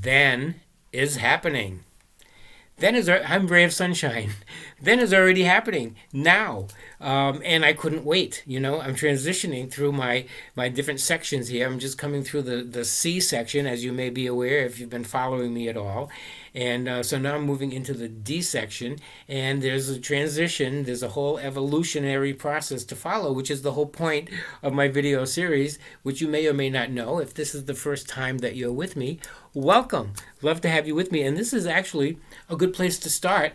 then is happening. I'm Ray of Sunshine. Then is already happening now, and I couldn't wait. I'm transitioning through my different sections here. I'm just coming through the C section, as you may be aware if you've been following me at all, and so now I'm moving into the D section, and there's a transition. There's a whole evolutionary process to follow, which is the whole point of my video series, which you may or may not know. If this is the first time that you're with me, welcome. Love to have you with me, and this is actually a good place to start.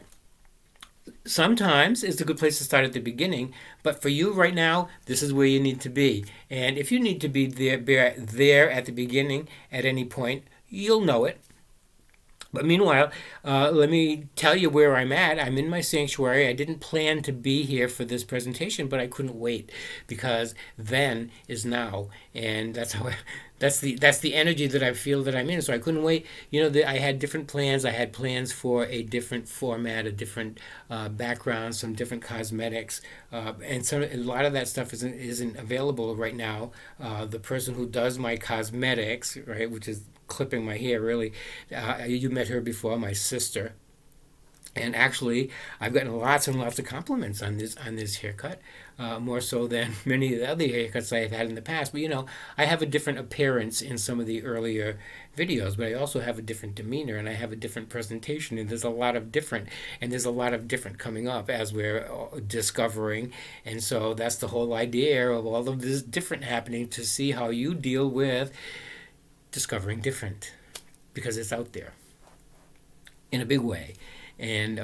Sometimes it's a good place to start at the beginning, but for you right now, this is where you need to be. And if you need to be there at the beginning at any point, you'll know it. But meanwhile, let me tell you where I'm at. I'm in my sanctuary. I didn't plan to be here for this presentation, but I couldn't wait because then is now, and that's the energy that I feel that I'm in. So I couldn't wait. I had different plans. I had plans for a different format, a different background, some different cosmetics, and a lot of that stuff isn't available right now. The person who does my cosmetics, right, which is clipping my hair, really, you met her before, my sister, and actually I've gotten lots and lots of compliments on this haircut, more so than many of the other haircuts I've had in the past. But I have a different appearance in some of the earlier videos, but I also have a different demeanor and I have a different presentation, and there's a lot of different coming up as we're discovering. And so that's the whole idea of all of this different happening, to see how you deal with discovering different, because it's out there in a big way. And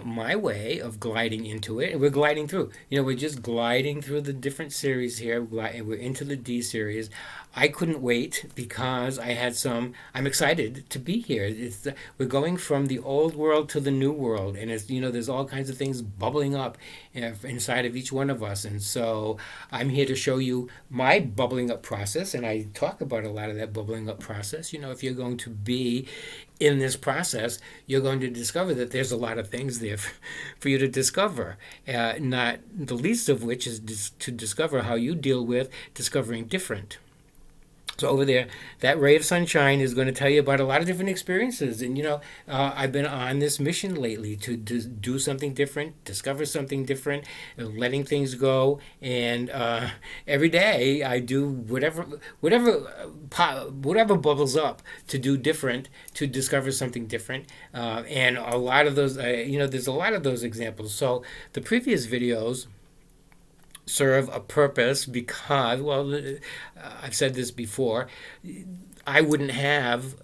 my way of gliding into it, and we're gliding through, we're just gliding through the different series here, and we're into the D series. I couldn't wait because I'm excited to be here. We're going from the old world to the new world, and there's all kinds of things bubbling up inside of each one of us. And so I'm here to show you my bubbling up process, and I talk about a lot of that bubbling up process. If you're going to be in this process, you're going to discover that there's a lot of things there for you to discover, not the least of which is to discover how you deal with discovering different. So over there, that Ray of Sunshine is going to tell you about a lot of different experiences. And, I've been on this mission lately to do something different, discover something different, letting things go. And every day I do whatever bubbles up to do different, to discover something different. And a lot of those, there's a lot of those examples. So the previous videos serve a purpose because, I've said this before, I wouldn't have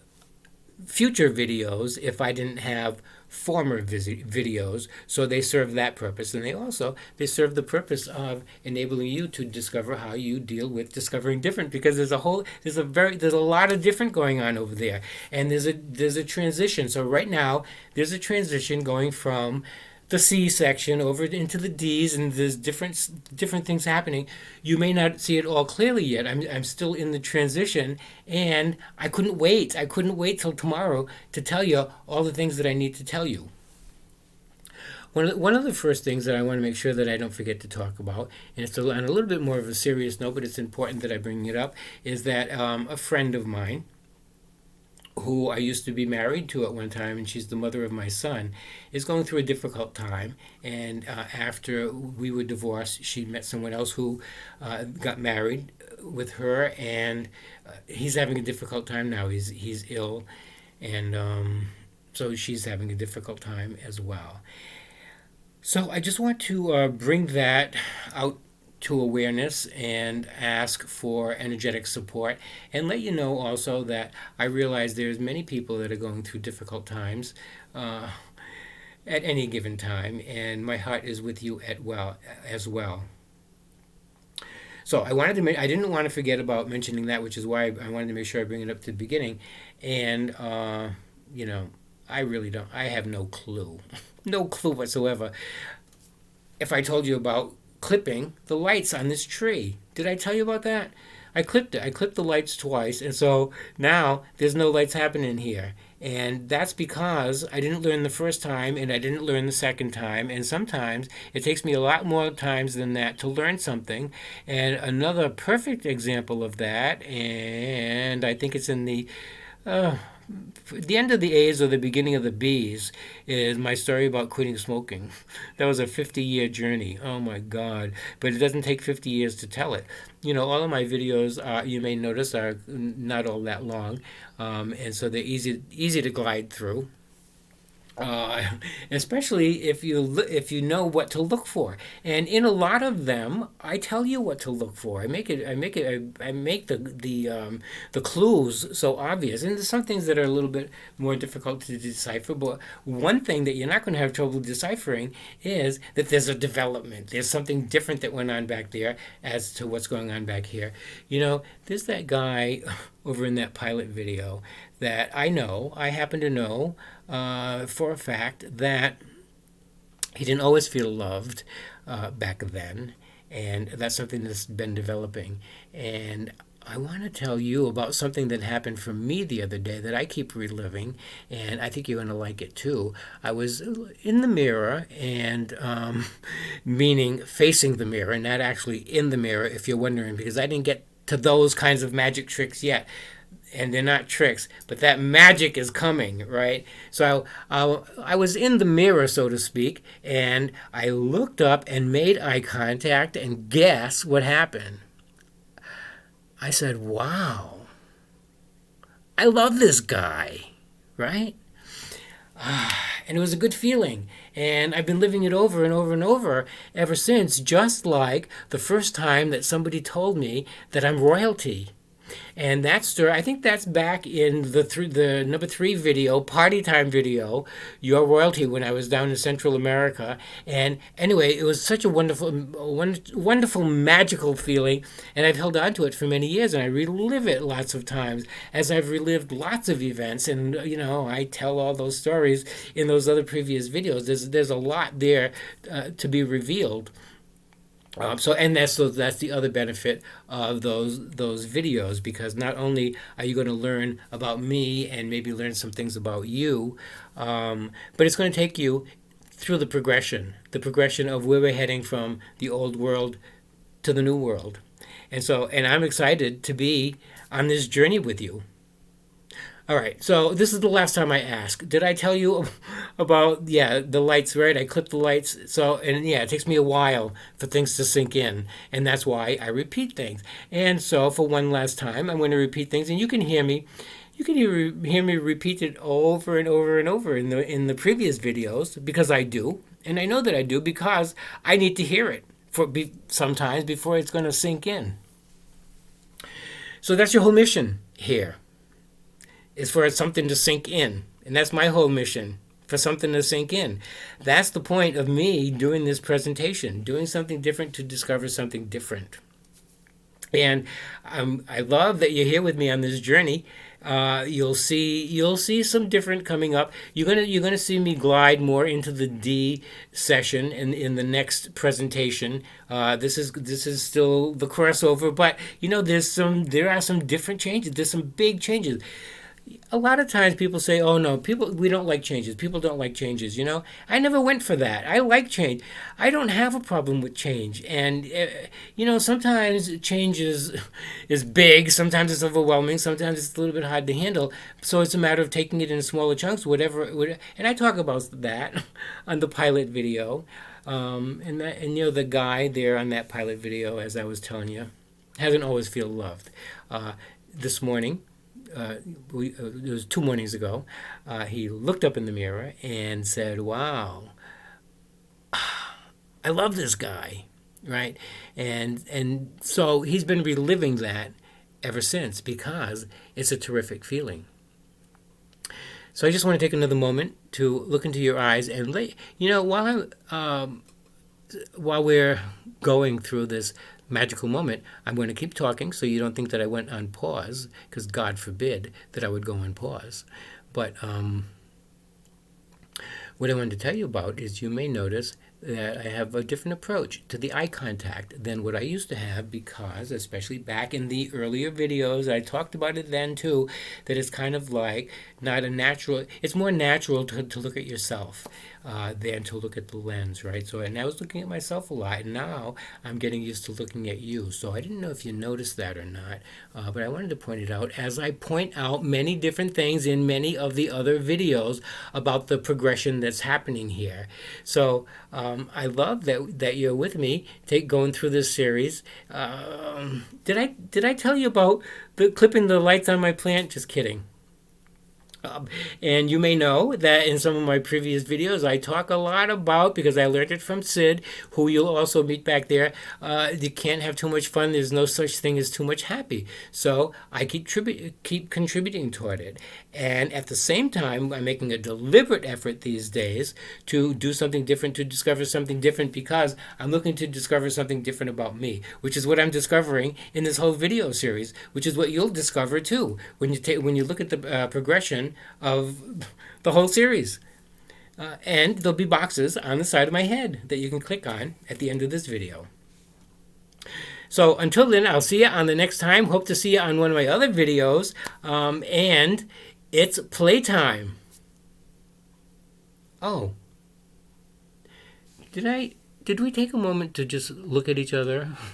future videos if I didn't have former videos. So they serve that purpose, and they serve the purpose of enabling you to discover how you deal with discovering different, because there's a lot of different going on over there, and there's a transition. So right now there's a transition going from the C section over into the D's, and there's different things happening. You may not see it all clearly yet. I'm still in the transition, and I couldn't wait. I couldn't wait till tomorrow to tell you all the things that I need to tell you. One of the first things that I want to make sure that I don't forget to talk about, and it's on a little bit more of a serious note, but it's important that I bring it up, is that a friend of mine, who I used to be married to at one time, and she's the mother of my son, is going through a difficult time. And after we were divorced, she met someone else who got married with her, and he's having a difficult time now. He's ill, and so she's having a difficult time as well. So I just want to bring that out to awareness and ask for energetic support, and let you know also that I realize there's many people that are going through difficult times at any given time, and my heart is with you as well. So I didn't want to forget about mentioning that, which is why I wanted to make sure I bring it up to the beginning. And I have no clue, no clue whatsoever. If I told you about clipping the lights on this tree. Did I tell you about that? I clipped it. I clipped the lights twice, and so now there's no lights happening here. And that's because I didn't learn the first time, and I didn't learn the second time, and sometimes it takes me a lot more times than that to learn something. And another perfect example of that, and I think it's in the the end of the A's or the beginning of the B's is my story about quitting smoking. That was a 50-year journey. Oh my God. But it doesn't take 50 years to tell it. All of my videos, you may notice, are not all that long. And so they're easy to glide through. Especially if you know what to look for, and in a lot of them, I tell you what to look for. I make the clues so obvious, and there's some things that are a little bit more difficult to decipher. But one thing that you're not going to have trouble deciphering is that there's a development. There's something different that went on back there as to what's going on back here. There's that guy over in that pilot video that I happen to know for a fact that he didn't always feel loved back then, and that's something that's been developing. And I want to tell you about something that happened for me the other day that I keep reliving, and I think you're going to like it too. I was in the mirror, and meaning facing the mirror, not actually in the mirror, if you're wondering, because I didn't get to those kinds of magic tricks yet. And they're not tricks, but that magic is coming, right? So I was in the mirror, so to speak, and I looked up and made eye contact, and guess what happened? I said, wow, I love this guy, right? And it was a good feeling. And I've been living it over and over and over ever since, just like the first time that somebody told me that I'm royalty. And that story, I think that's back in the number 3 video, Party Time video, Your Royalty, when I was down in Central America. And anyway, it was such a wonderful, magical feeling, and I've held on to it for many years, and I relive it lots of times, as I've relived lots of events. And I tell all those stories in those other previous videos. There's a lot there to be revealed. That's the other benefit of those videos, because not only are you going to learn about me and maybe learn some things about you, but it's going to take you through the progression of where we're heading from the old world to the new world. And I'm excited to be on this journey with you. All right, so this is the last time I ask. Did I tell you about, the lights, right? I clipped the lights. It takes me a while for things to sink in, and that's why I repeat things. And so for one last time, I'm going to repeat things, and you can hear me. You can hear me repeat it over and over and over in the previous videos, because I do, and I know that I do because I need to hear it sometimes before it's going to sink in. So that's your whole mission here. Is for something to sink in. And that's my whole mission, for something to sink in. That's the point of me doing this presentation, doing something different to discover something different. And I love that you're here with me on this journey. You'll see some different coming up. You're gonna see me glide more into the D session in the next presentation. This is still the crossover, but there are some different changes. There's some big changes. A lot of times people say, oh no, we don't like changes. People don't like changes, I never went for that. I like change. I don't have a problem with change. And, sometimes change is big. Sometimes it's overwhelming. Sometimes it's a little bit hard to handle. So it's a matter of taking it in smaller chunks, whatever. And I talk about that on the pilot video. The guy there on that pilot video, as I was telling you, hasn't always feel loved. This morning, it was 2 mornings ago, he looked up in the mirror and said, wow, I love this guy, right? And so he's been reliving that ever since, because it's a terrific feeling. So I just want to take another moment to look into your eyes and while we're going through this magical moment, I'm going to keep talking so you don't think that I went on pause, because God forbid that I would go on pause. But what I wanted to tell you about is, you may notice that I have a different approach to the eye contact than what I used to have, because, especially back in the earlier videos, I talked about it then too, that it's kind of like not a natural, it's more natural to look at yourself than to look at the lens, right? So, and I was looking at myself a lot, and now I'm getting used to looking at you. So I didn't know if you noticed that or not, but I wanted to point it out, as I point out many different things in many of the other videos about the progression that's happening here. So I love that you're with me, going through this series. Did I tell you about clipping the lights on my plant? Just kidding. And you may know that in some of my previous videos, I talk a lot about, because I learned it from Sid, who you'll also meet back there, you can't have too much fun. There's no such thing as too much happy. So I keep contributing toward it. And at the same time, I'm making a deliberate effort these days to do something different, to discover something different, because I'm looking to discover something different about me, which is what I'm discovering in this whole video series, which is what you'll discover too when you look at the progression of the whole series. And there'll be boxes on the side of my head that you can click on at the end of this video. So until then, I'll see you on the next time. Hope to see you on one of my other videos. And it's playtime. Oh, did we take a moment to just look at each other?